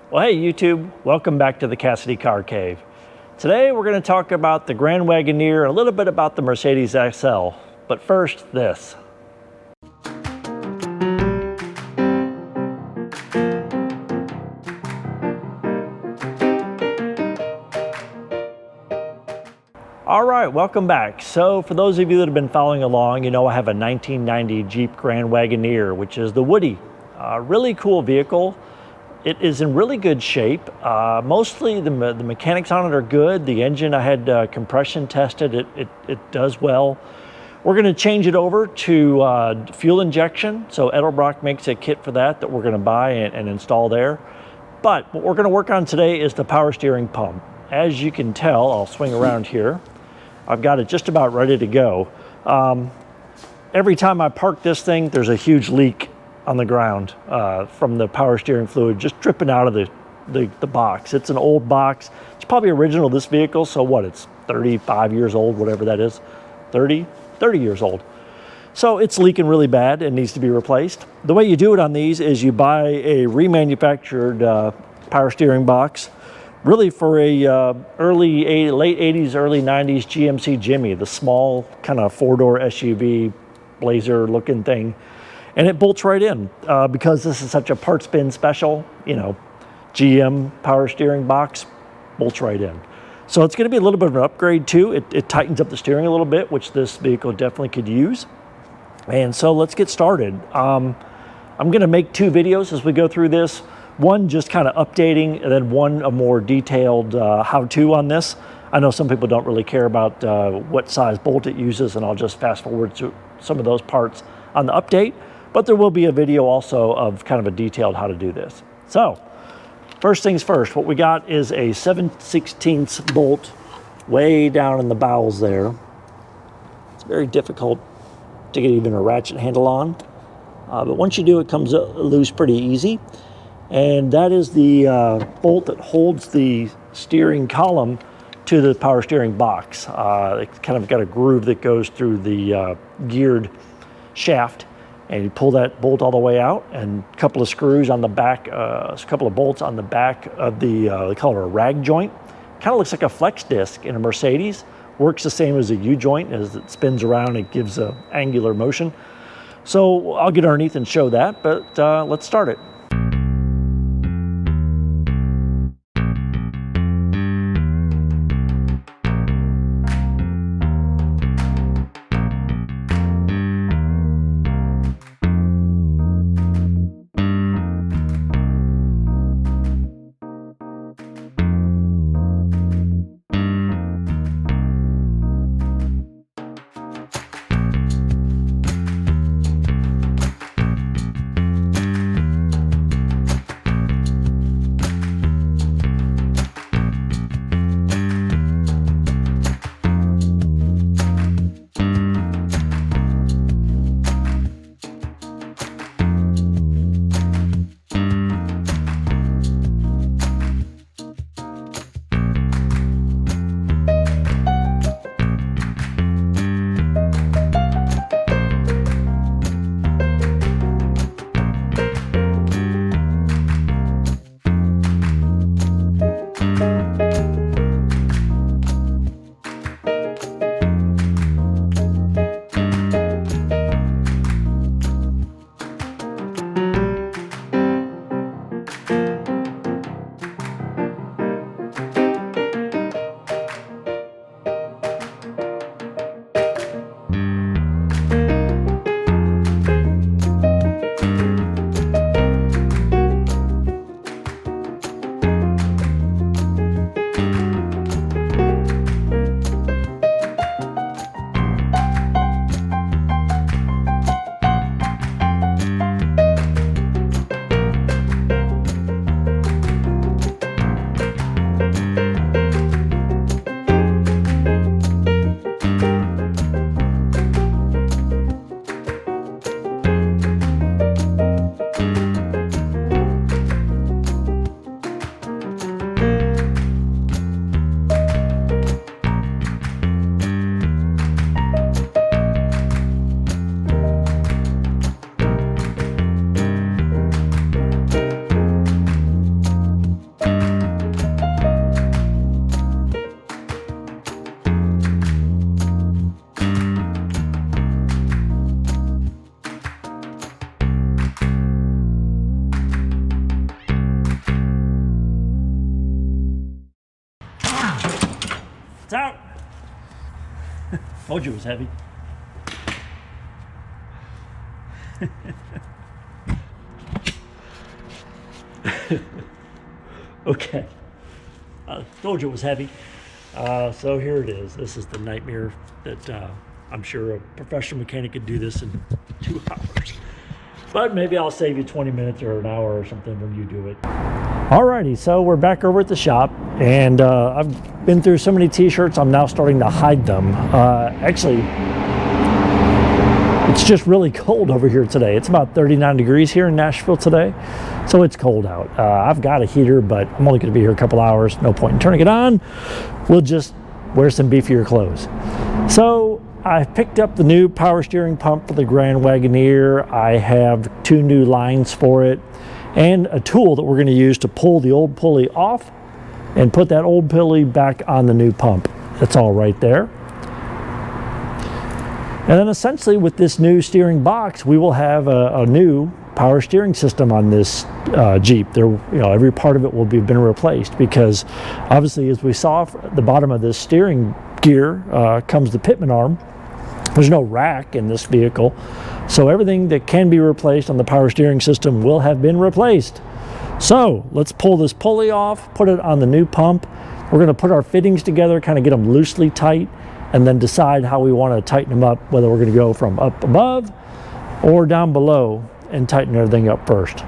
Well, hey YouTube, welcome back to the Cassidy Car Cave. Today we're going to talk about the Grand Wagoneer, a little bit about the Mercedes SL, but first this. All right, welcome back. So for those of you that have been following along, you know I have a 1990 Jeep Grand Wagoneer, which is the Woody. Really cool vehicle. It is in really good shape. Mostly the mechanics on it are good. The engine, I had compression tested. It does well. We're going to change it over to fuel injection. So Edelbrock makes a kit for that we're going to buy and install there. But what we're going to work on today is the power steering pump. As you can tell, I'll swing around here. I've got it just about ready to go. Every time I park this thing, there's a huge leak on the ground from the power steering fluid just dripping out of the box. It's an old box. It's probably original to this vehicle, so what, it's 35 years old, whatever that is, 30 years old. So it's leaking really bad and needs to be replaced. The way you do it on these is you buy a remanufactured power steering box, really for a late 80s, early 90s GMC Jimmy, the small kind of four-door SUV Blazer looking thing. And it bolts right in because this is such a parts bin special, you know, GM power steering box, bolts right in. So it's going to be a little bit of an upgrade too. It tightens up the steering a little bit, which this vehicle definitely could use. And so let's get started. I'm going to make two videos as we go through this. One just kind of updating, and then one a more detailed how-to on this. I know some people don't really care about what size bolt it uses, and I'll just fast forward to some of those parts on the update. But there will be a video also of kind of a detailed how to do this. So first things first, what we got is a 7/16 bolt way down in the bowels there. It's very difficult to get even a ratchet handle on. But once you do, it comes loose pretty easy. And that is the bolt that holds the steering column to the power steering box. It's kind of got a groove that goes through the geared shaft. And you pull that bolt all the way out, and a couple of screws on the back, a couple of bolts on the back of the, they call it a rag joint. Kind of looks like a flex disc in a Mercedes. Works the same as a U-joint. As it spins around, it gives an angular motion. So I'll get underneath and show that, but let's start it. It's out. Told you it was heavy. Okay. Told you it was heavy. So here it is. This is the nightmare that I'm sure a professional mechanic could do this in 2 hours. But maybe I'll save you 20 minutes or an hour or something when you do it. Alrighty, so we're back over at the shop, and I've been through so many t-shirts, I'm now starting to hide them. Actually, it's just really cold over here today. It's about 39 degrees here in Nashville today, so it's cold out. I've got a heater, but I'm only going to be here a couple hours. No point in turning it on. We'll just wear some beefier clothes. So I picked up the new power steering pump for the Grand Wagoneer. I have 2 new lines for it and a tool that we're going to use to pull the old pulley off and put that old pulley back on the new pump. That's all right there. And then essentially with this new steering box, we will have a new power steering system on this Jeep. There, every part of it will be been replaced, because obviously, as we saw at the bottom of this steering gear comes the pitman arm. There's no rack in this vehicle, so everything that can be replaced on the power steering system will have been replaced. So let's pull this pulley off, put it on the new pump. We're going to put our fittings together, kind of get them loosely tight, and then decide how we want to tighten them up, whether we're going to go from up above or down below and tighten everything up first.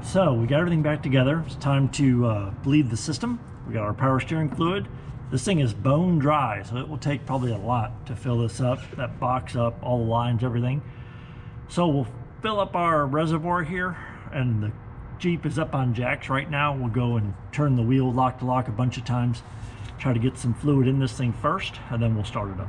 So we got everything back together. It's time to bleed the system. We got our power steering fluid. This thing is bone dry, so it will take probably a lot to fill this up, that box up, all the lines, everything. So we'll fill up our reservoir here, and the Jeep is up on jacks right now. We'll go and turn the wheel lock to lock a bunch of times, try to get some fluid in this thing first, and then we'll start it up.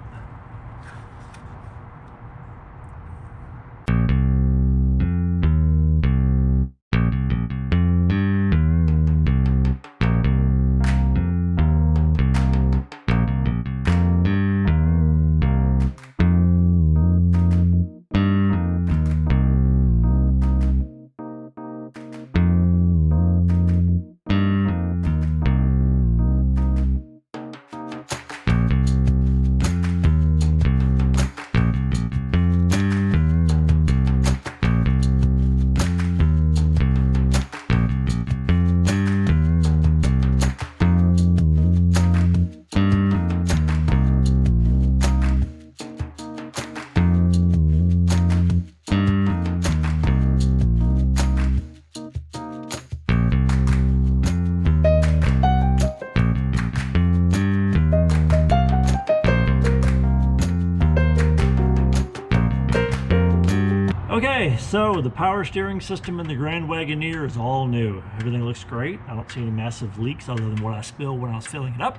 Okay, so the power steering system in the Grand Wagoneer is all new. Everything looks great. I don't see any massive leaks other than what I spilled when I was filling it up.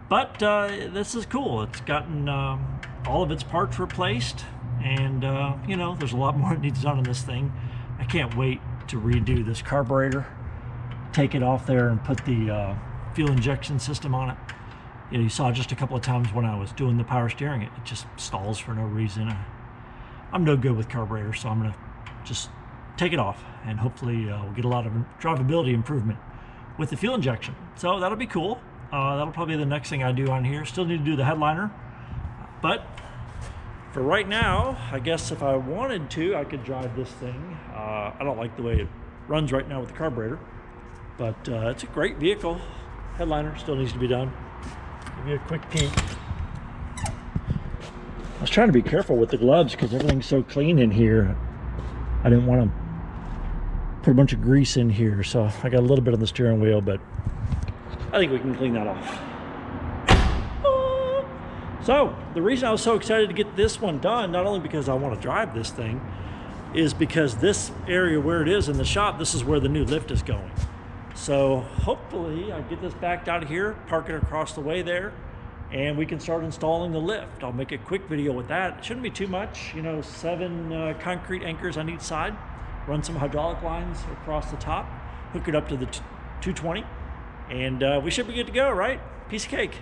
But this is cool. It's gotten all of its parts replaced, and you know, there's a lot more that needs done on this thing. I can't wait to redo this carburetor, take it off there and put the fuel injection system on it. You know, you saw just a couple of times when I was doing the power steering, it just stalls for no reason. I'm no good with carburetors, so I'm gonna just take it off, and hopefully we'll get a lot of drivability improvement with the fuel injection. So that'll be cool. That'll probably be the next thing I do on here. Still need to do the headliner, but for right now, I guess if I wanted to, I could drive this thing. I don't like the way it runs right now with the carburetor, but it's a great vehicle. Headliner still needs to be done. Give you a quick peek. I was trying to be careful with the gloves because everything's so clean in here. I didn't want to put a bunch of grease in here, so I got a little bit on the steering wheel, but I think we can clean that off. So the reason I was so excited to get this one done, not only because I want to drive this thing, is because this area where it is in the shop, this is where the new lift is going. So hopefully I get this backed out of here, park it across the way there, and we can start installing the lift. I'll make a quick video with that. It shouldn't be too much, you know, 7 concrete anchors on each side, run some hydraulic lines across the top, hook it up to the 220, and we should be good to go, right? Piece of cake.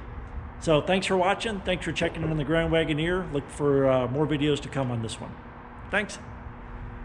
So thanks for watching. Thanks for checking in on the Grand Wagoneer. Look for more videos to come on this one. Thanks.